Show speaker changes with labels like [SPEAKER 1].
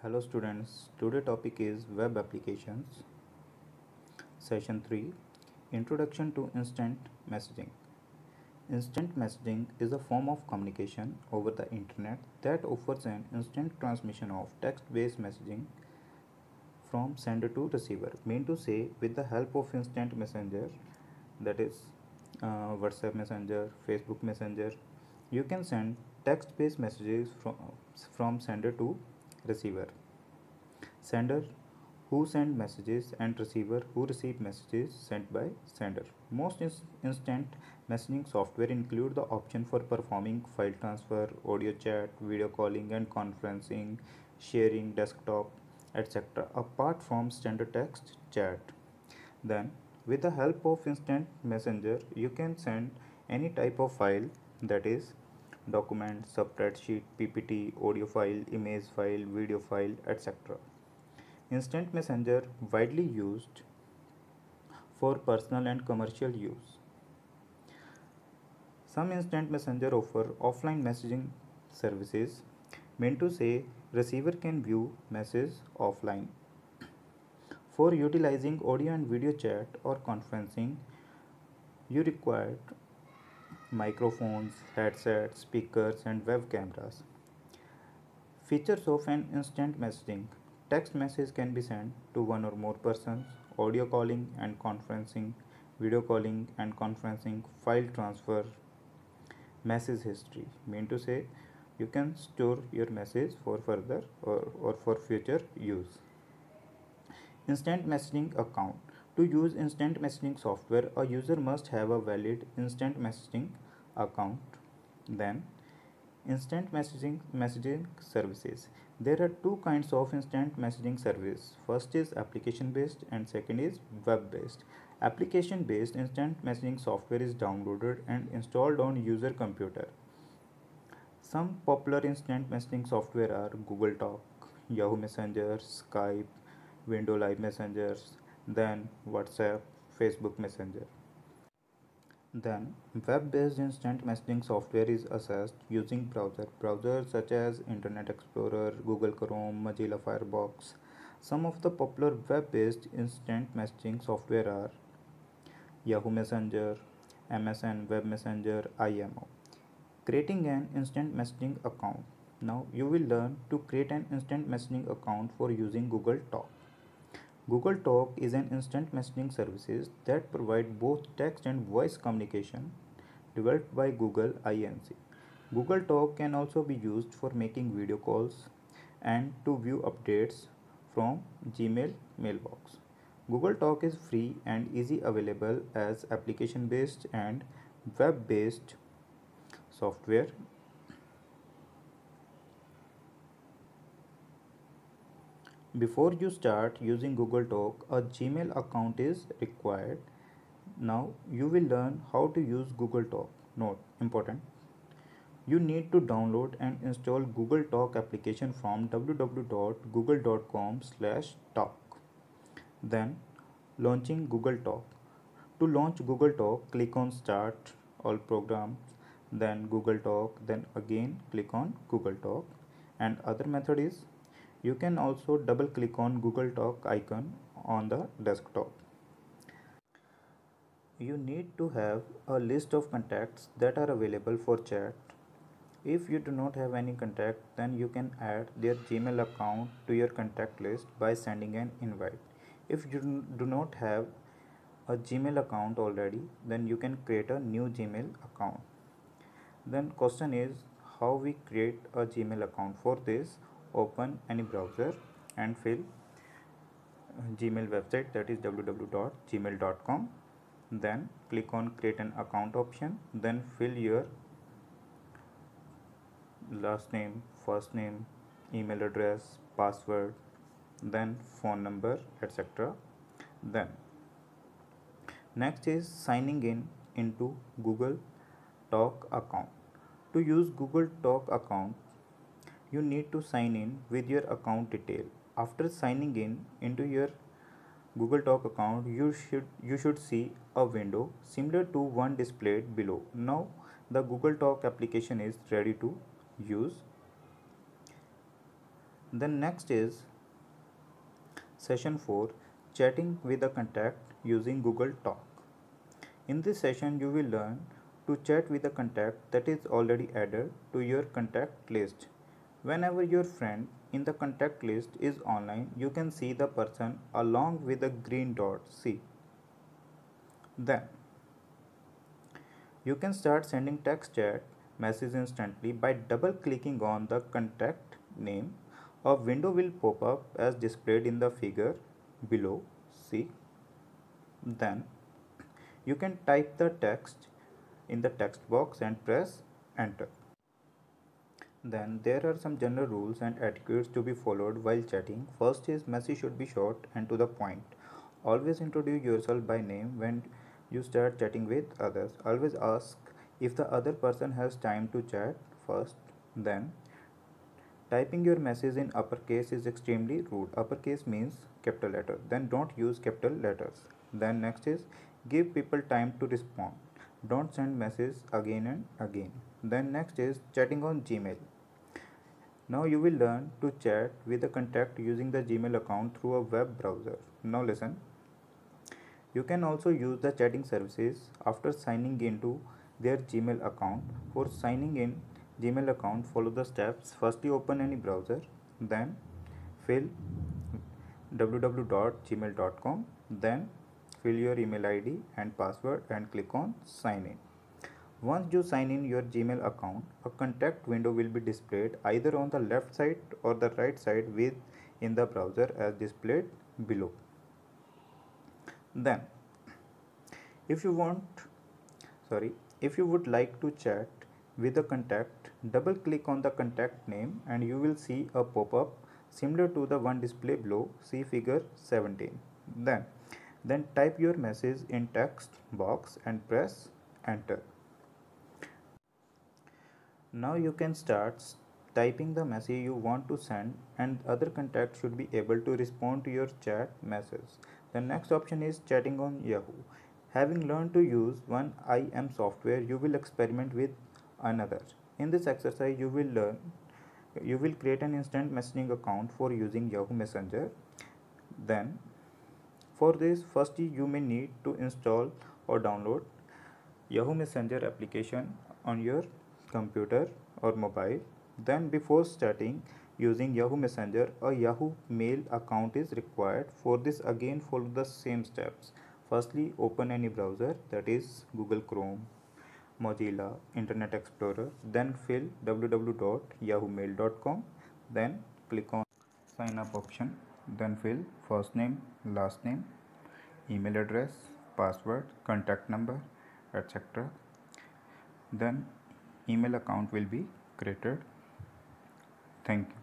[SPEAKER 1] Hello students, today topic is web applications. Session 3, Introduction to Instant Messaging. Instant messaging is a form of communication over the internet that offers an instant transmission of text-based messaging from sender to receiver. Mean to say, with the help of instant messenger, that is WhatsApp Messenger, Facebook Messenger, you can send text-based messages from sender to receiver. Sender who send messages and receiver who receive messages sent by sender. Most instant messaging software include the option for performing file transfer, audio chat, video calling and conferencing, sharing desktop, etc. apart from standard text chat. Then with the help of instant messenger you can send any type of file, that is document, spreadsheet, PPT, audio file, image file, video file, etc. Instant Messenger widely used for personal and commercial use. Some instant messenger offer offline messaging services, meant to say receiver can view message offline. For utilizing audio and video chat or conferencing, you require microphones, headsets, speakers and web cameras. Features of an instant messaging. Text message can be sent to one or more persons, audio calling and conferencing, video calling and conferencing, file transfer, message history. Mean to say, you can store your message for further or for future use. Instant messaging account. To use instant messaging software, a user must have a valid instant messaging account. Then instant messaging services. There are two kinds of instant messaging service. First is application based and second is web based. Application based instant messaging software is downloaded and installed on user computer. Some popular instant messaging software are Google Talk, Yahoo Messenger, Skype, Window Live Messengers, then WhatsApp, Facebook Messenger. Then, web-based instant messaging software is accessed using browsers such as Internet Explorer, Google Chrome, Mozilla Firefox. Some of the popular web-based instant messaging software are Yahoo Messenger, MSN Web Messenger, IMO. Creating an instant messaging account. Now you will learn to create an instant messaging account for using Google Talk. Google Talk is an instant messaging services that provide both text and voice communication, developed by Google Inc. Google Talk can also be used for making video calls and to view updates from Gmail mailbox. Google Talk is free and easy available as application based and web based software. Before you start using Google Talk, a Gmail account is required. Now you will learn how to use Google Talk. Note, important. You need to download and install Google Talk application from www.google.com/talk. Then launching Google Talk. To launch Google Talk, click on Start All Programs, then Google Talk, then again click on Google Talk. And other method is you can also double click on Google Talk icon on the desktop. You need to have a list of contacts that are available for chat. If you do not have any contact, then you can add their Gmail account to your contact list by sending an invite. If you do not have a Gmail account already, then you can create a new Gmail account. Then question is how we create a Gmail account. For this, open any browser and fill Gmail website, that is www.gmail.com. Then click on create an account option, then fill your last name, first name, email address, password, then phone number, etc. Then next is signing in into Google Talk account. To use Google Talk account, you need to sign in with your account detail. After signing in into your Google Talk account, you should see a window similar to one displayed below. Now the Google Talk application is ready to use. Then next is session 4, chatting with a contact using Google Talk. In this session you will learn to chat with a contact that is already added to your contact list. Whenever your friend in the contact list is online, you can see the person along with the green dot C. Then you can start sending text chat message instantly by double clicking on the contact name. A window will pop up as displayed in the figure below. See. Then you can type the text in the text box and press enter. Then there are some general rules and etiquettes to be followed while chatting. First is message should be short and to the point. Always introduce yourself by name when you start chatting with others. Always ask if the other person has time to chat first. Then typing your message in uppercase is extremely rude. Uppercase means capital letter. Then don't use capital letters. Then next is give people time to respond. Don't send messages again and again. Then next is chatting on Gmail. Now you will learn to chat with a contact using the Gmail account through a web browser. Now listen. You can also use the chatting services after signing into their Gmail account. For signing in Gmail account, follow the steps. Firstly, open any browser, then fill www.gmail.com, then fill your email ID and password and click on sign in. Once you sign in your Gmail account, a contact window will be displayed either on the left side or the right side within the browser as displayed below. Then, if you would like to chat with a contact, double click on the contact name and you will see a pop-up similar to the one displayed below. See figure 17. Then type your message in text box and press enter. Now you can start typing the message you want to send and other contacts should be able to respond to your chat message. The next option is chatting on Yahoo. Having learned to use one IM software, you will experiment with another. In this exercise, you will create an instant messaging account for using Yahoo Messenger. Then for this, firstly you may need to install or download Yahoo Messenger application on your computer or mobile. Then before starting using Yahoo Messenger, a Yahoo Mail account is required. For this, again follow the same steps. Firstly, open any browser, that is Google Chrome, Mozilla, Internet Explorer. Then fill www.yahoomail.com. Then click on sign up option. Then fill first name, last name, email address, password, contact number, etc. Then email account will be created. Thank you.